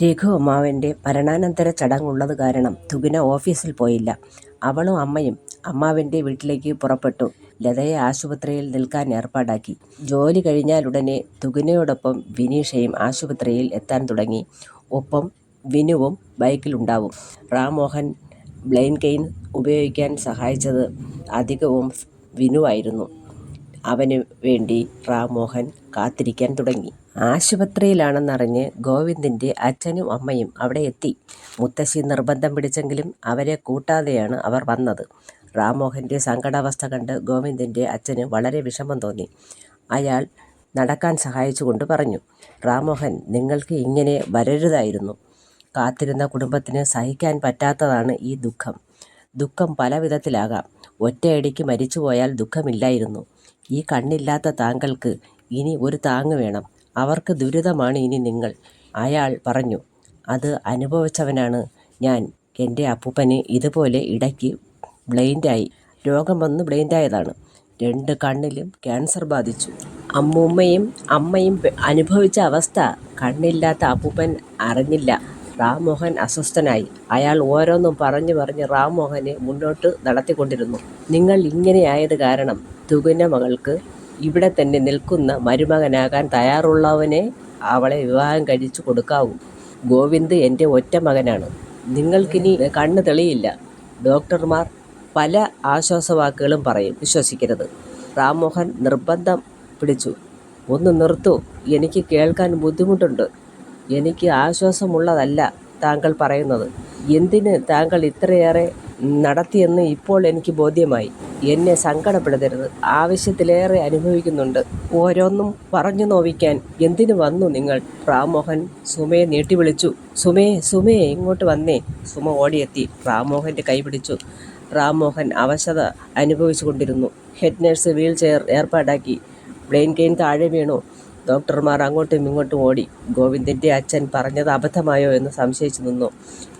രഘു അമ്മാവൻ്റെ മരണാനന്തര ചടങ്ങുള്ളത് കാരണം തുകിന ഓഫീസിൽ പോയില്ല. അവളും അമ്മയും അമ്മാവൻ്റെ വീട്ടിലേക്ക് പുറപ്പെട്ടു. ലതയെ ആശുപത്രിയിൽ നിൽക്കാൻ ഏർപ്പാടാക്കി. ജോലി കഴിഞ്ഞാലുടനെ തുകിനയോടൊപ്പം വിനീഷയും ആശുപത്രിയിൽ എത്താൻ തുടങ്ങി. ഒപ്പം വിനുവും ബൈക്കിലുണ്ടാവും. റാംമോഹൻ ബ്ലെയിൻ കെയിൻ ഉപയോഗിക്കാൻ സഹായിച്ചത് അധികവും വിനുവായിരുന്നു. അവന് വേണ്ടി റാംമോഹൻ കാത്തിരിക്കാൻ തുടങ്ങി. ആശുപത്രിയിലാണെന്നറിഞ്ഞ് ഗോവിന്ദിൻ്റെ അച്ഛനും അമ്മയും അവിടെ എത്തി. മുത്തശ്ശി നിർബന്ധം പിടിച്ചെങ്കിലും അവരെ കൂട്ടാതെയാണ് അവർ വന്നത്. റാംമോഹൻ്റെ സങ്കടാവസ്ഥ കണ്ട് ഗോവിന്ദിൻ്റെ അച്ഛന് വളരെ വിഷമം തോന്നി. അയാൾ നടക്കാൻ സഹായിച്ചുകൊണ്ട് പറഞ്ഞു, റാംമോഹൻ, നിങ്ങൾക്ക് ഇങ്ങനെ വരരുതായിരുന്നു. കാത്തിരുന്ന കുടുംബത്തിന് സഹിക്കാൻ പറ്റാത്തതാണ് ഈ ദുഃഖം. ദുഃഖം പല വിധത്തിലാകാം. ഒറ്റയടിക്ക് മരിച്ചുപോയാൽ ദുഃഖമില്ലായിരുന്നു. ഈ കണ്ണില്ലാത്ത താങ്കൾക്ക് ഇനി ഒരു താങ്ങ് വേണം. അവർക്ക് ദുരിതമാണ് ഇനി നിങ്ങൾ. അയാൾ പറഞ്ഞു, അത് അനുഭവിച്ചവനാണ് ഞാൻ. എൻ്റെ അപ്പൂപ്പന് ഇതുപോലെ ഇടയ്ക്ക് ബ്ലൈൻഡായി. രോഗം വന്ന് ബ്ലൈൻഡായതാണ്. 2 കണ്ണിലും ക്യാൻസർ ബാധിച്ചു. അമ്മയും അനുഭവിച്ച അവസ്ഥ കണ്ണില്ലാത്ത അപ്പൂപ്പൻ അറിഞ്ഞില്ല. റാംമോഹൻ അസ്വസ്ഥനായി. അയാൾ ഓരോന്നും പറഞ്ഞു റാംമോഹനെ മുന്നോട്ട് നടത്തിക്കൊണ്ടിരുന്നു. നിങ്ങൾ ഇങ്ങനെയായത് കാരണം തുകിന മകൾക്ക് ഇവിടെ തന്നെ നിൽക്കുന്ന മരുമകനാകാൻ തയ്യാറുള്ളവനെ അവളെ വിവാഹം കഴിച്ചു കൊടുക്കാവൂ. ഗോവിന്ദ് എൻ്റെ ഒറ്റ മകനാണ്. നിങ്ങൾക്കിനി കണ്ണ് തെളിയില്ല. ഡോക്ടർമാർ പല ആശ്വാസവാക്കുകളും പറയും, വിശ്വസിക്കരുത്. റാംമോഹൻ നിർബന്ധം പിടിച്ചു. ഒന്ന് നിർത്തൂ, എനിക്ക് കേൾക്കാൻ ബുദ്ധിമുട്ടുണ്ട്. എനിക്ക് ആശ്വാസമുള്ളതല്ല താങ്കൾ പറയുന്നത്. എന്തിന് താങ്കൾ ഇത്രയേറെ നടത്തിയെന്ന് ഇപ്പോൾ എനിക്ക് ബോധ്യമായി. എന്നെ സങ്കടപ്പെടുത്തരുത്. ആവശ്യത്തിലേറെ അനുഭവിക്കുന്നുണ്ട്. ഓരോന്നും പറഞ്ഞു നോവിക്കാൻ എന്തിനു വന്നു നിങ്ങൾ? റാംമോഹൻ സുമയെ നീട്ടി വിളിച്ചു. സുമേ ഇങ്ങോട്ട് വന്നേ. സുമ ഓടിയെത്തി റാംമോഹൻ്റെ കൈ പിടിച്ചു. റാംമോഹൻ അവശത അനുഭവിച്ചു കൊണ്ടിരുന്നു. ഹെഡ് നഴ്സ് വീൽ ചെയർ ഏർപ്പാടാക്കി. ബ്ലെയിൻ കെയിൻ താഴെ വീണു. ഡോക്ടർമാർ അങ്ങോട്ടും ഇങ്ങോട്ടും ഓടി. ഗോവിന്ദിൻ്റെ അച്ഛൻ പറഞ്ഞത് അബദ്ധമായോ എന്ന് സംശയിച്ചു നിന്നു.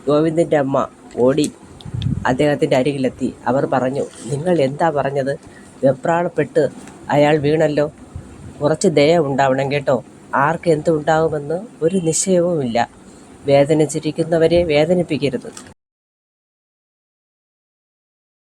ഗോവിന്ദിൻ്റെ അമ്മ ഓടി അദ്ദേഹത്തിൻ്റെ അരികിലെത്തി. അവർ പറഞ്ഞു, നിങ്ങൾ എന്താ പറഞ്ഞത്? വെപ്രാളപ്പെട്ട് അയാൾ വീണല്ലോ. കുറച്ച് ദയ ഉണ്ടാവണം കേട്ടോ. ആർക്ക് എന്തുണ്ടാകുമെന്ന് ഒരു നിശ്ചയവുമില്ല. വേദനിച്ചിരിക്കുന്നവരെ വേദനിപ്പിക്കരുത്.